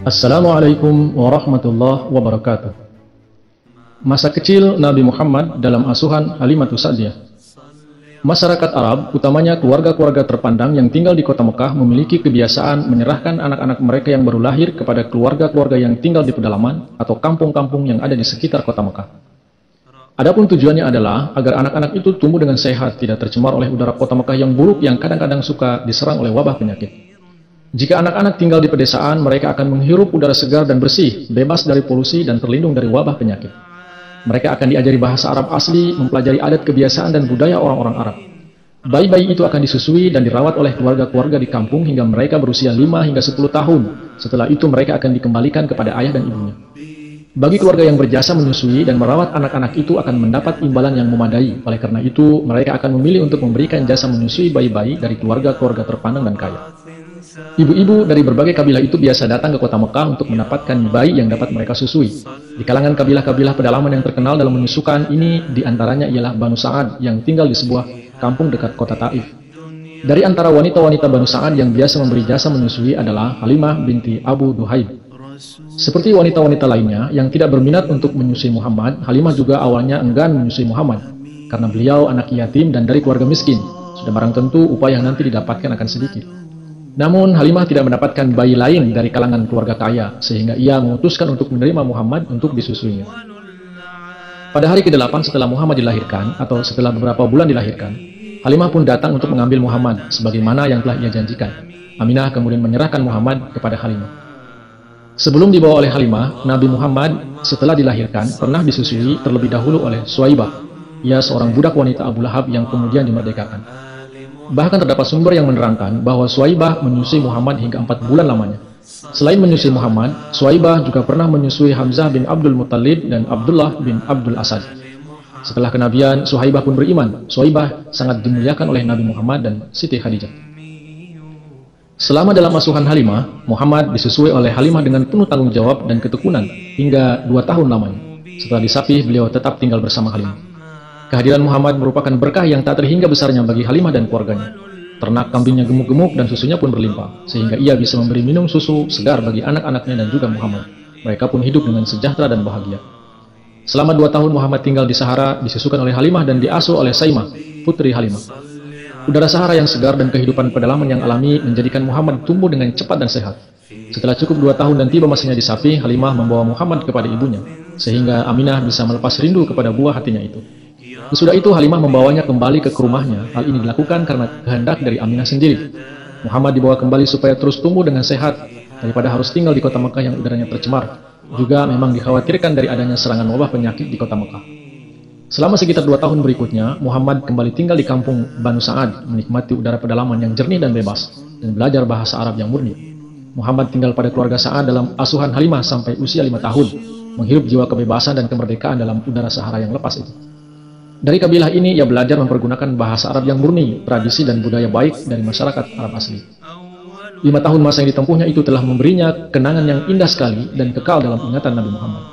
Assalamualaikum warahmatullahi wabarakatuh. Masa kecil Nabi Muhammad dalam asuhan Halimatus Sa'diyah. Masyarakat Arab, utamanya keluarga-keluarga terpandang yang tinggal di kota Mekah, memiliki kebiasaan menyerahkan anak-anak mereka yang baru lahir kepada keluarga-keluarga yang tinggal di pedalaman atau kampung-kampung yang ada di sekitar kota Mekah. Adapun tujuannya adalah agar anak-anak itu tumbuh dengan sehat, tidak tercemar oleh udara kota Mekah yang buruk yang kadang-kadang suka diserang oleh wabah penyakit. Jika anak-anak tinggal di pedesaan, mereka akan menghirup udara segar dan bersih, bebas dari polusi dan terlindung dari wabah penyakit. Mereka akan diajari bahasa Arab asli, mempelajari adat kebiasaan dan budaya orang-orang Arab. Bayi-bayi itu akan disusui dan dirawat oleh keluarga-keluarga di kampung hingga mereka berusia 5 hingga 10 tahun. Setelah itu mereka akan dikembalikan kepada ayah dan ibunya. Bagi keluarga yang berjasa menyusui dan merawat anak-anak itu akan mendapat imbalan yang memadai. Oleh karena itu, mereka akan memilih untuk memberikan jasa menyusui bayi-bayi dari keluarga-keluarga terpandang dan kaya. Ibu-ibu dari berbagai kabilah itu biasa datang ke kota Mekah untuk mendapatkan bayi yang dapat mereka susui. Di kalangan kabilah-kabilah pedalaman yang terkenal dalam menyusukan ini, diantaranya ialah Banu Sa'ad yang tinggal di sebuah kampung dekat kota Taif. Dari antara wanita-wanita Banu Sa'ad yang biasa memberi jasa menyusui adalah Halimah binti Abu Duhaib. Seperti wanita-wanita lainnya yang tidak berminat untuk menyusui Muhammad, Halimah juga awalnya enggan menyusui Muhammad karena beliau anak yatim dan dari keluarga miskin. Sudah barang tentu upah yang nanti didapatkan akan sedikit. Namun Halimah tidak mendapatkan bayi lain dari kalangan keluarga kaya, sehingga ia memutuskan untuk menerima Muhammad untuk disusuinya. Pada hari ke-8 setelah Muhammad dilahirkan, atau setelah beberapa bulan dilahirkan, Halimah pun datang untuk mengambil Muhammad, sebagaimana yang telah ia janjikan. Aminah kemudian menyerahkan Muhammad kepada Halimah. Sebelum dibawa oleh Halimah, Nabi Muhammad setelah dilahirkan pernah disusui terlebih dahulu oleh Suwaibah. Ia seorang budak wanita Abu Lahab yang kemudian dimerdekakan. Bahkan terdapat sumber yang menerangkan bahwa Suwaibah menyusui Muhammad hingga 4 bulan lamanya. Selain menyusui Muhammad, Suwaibah juga pernah menyusui Hamzah bin Abdul Muttalib dan Abdullah bin Abdul Asad. Setelah kenabian, Suwaibah pun beriman. Suwaibah sangat dimuliakan oleh Nabi Muhammad dan Siti Khadijah. Selama dalam asuhan Halimah, Muhammad disusui oleh Halimah dengan penuh tanggung jawab dan ketekunan hingga 2 tahun lamanya. Setelah disapih, beliau tetap tinggal bersama Halimah. Kehadiran Muhammad merupakan berkah yang tak terhingga besarnya bagi Halimah dan keluarganya. Ternak kambingnya gemuk-gemuk dan susunya pun berlimpah, sehingga ia bisa memberi minum susu segar bagi anak-anaknya dan juga Muhammad. Mereka pun hidup dengan sejahtera dan bahagia. Selama 2 tahun Muhammad tinggal di Sahara, disusukan oleh Halimah dan diasuh oleh Saimah, putri Halimah. Udara Sahara yang segar dan kehidupan pedalaman yang alami menjadikan Muhammad tumbuh dengan cepat dan sehat. Setelah cukup 2 tahun dan tiba masanya disapih, Halimah membawa Muhammad kepada ibunya, sehingga Aminah bisa melepas rindu kepada buah hatinya itu. Sesudah itu Halimah membawanya kembali ke rumahnya. Hal ini dilakukan karena kehendak dari Aminah sendiri. Muhammad dibawa kembali supaya terus tumbuh dengan sehat daripada harus tinggal di kota Mekah yang udaranya tercemar. Juga memang dikhawatirkan dari adanya serangan wabah penyakit di kota Mekah. Selama sekitar 2 tahun berikutnya, Muhammad kembali tinggal di kampung Banu Sa'ad, menikmati udara pedalaman yang jernih dan bebas, dan belajar bahasa Arab yang murni. Muhammad tinggal pada keluarga Sa'ad dalam asuhan Halimah sampai usia 5 tahun, menghirup jiwa kebebasan dan kemerdekaan dalam udara Sahara yang lepas itu. Dari kabilah ini, ia belajar mempergunakan bahasa Arab yang murni, tradisi dan budaya baik dari masyarakat Arab asli. 5 tahun masa yang ditempuhnya itu telah memberinya kenangan yang indah sekali dan kekal dalam ingatan Nabi Muhammad.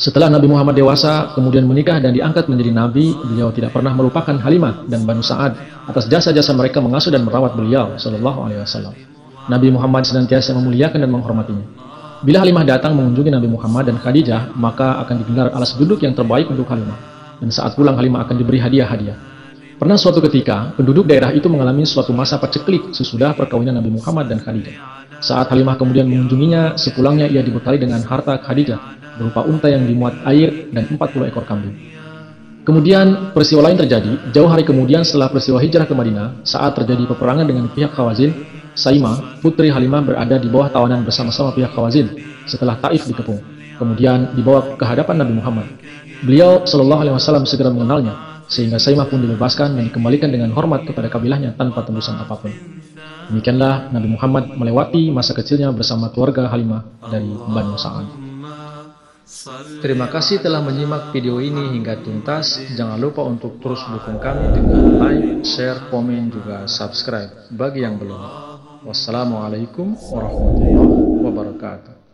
Setelah Nabi Muhammad dewasa, kemudian menikah dan diangkat menjadi Nabi, beliau tidak pernah melupakan Halimah dan Banu Sa'ad atas jasa-jasa mereka mengasuh dan merawat beliau, Shallallahu Alaihi Wasallam. Nabi Muhammad senantiasa memuliakan dan menghormatinya. Bila Halimah datang mengunjungi Nabi Muhammad dan Khadijah, maka akan digelar alas duduk yang terbaik untuk Halimah. Dan saat pulang Halimah akan diberi hadiah-hadiah. Pernah suatu ketika, penduduk daerah itu mengalami suatu masa paceklik sesudah perkawinan Nabi Muhammad dan Khadijah. Saat Halimah kemudian mengunjunginya, sepulangnya ia dibekali dengan harta Khadijah, berupa unta yang dimuat air dan 40 ekor kambing. Kemudian peristiwa lain terjadi, jauh hari kemudian setelah peristiwa hijrah ke Madinah, saat terjadi peperangan dengan pihak Khawazin, Saimah, putri Halimah berada di bawah tawanan bersama-sama pihak Khawazin setelah Taif dikepung. Kemudian dibawa ke hadapan Nabi Muhammad. Beliau Shallallahu Alaihi Wasallam segera mengenalnya, sehingga Saimah pun dibebaskan dan dikembalikan dengan hormat kepada kabilahnya tanpa tembusan apapun. Demikianlah Nabi Muhammad melewati masa kecilnya bersama keluarga Halimah dari Banu Sa'ad. Terima kasih telah menyimak video ini hingga tuntas. Jangan lupa untuk terus dukung kami dengan like, share, komen, juga subscribe bagi yang belum. Wassalamualaikum warahmatullahi wabarakatuh.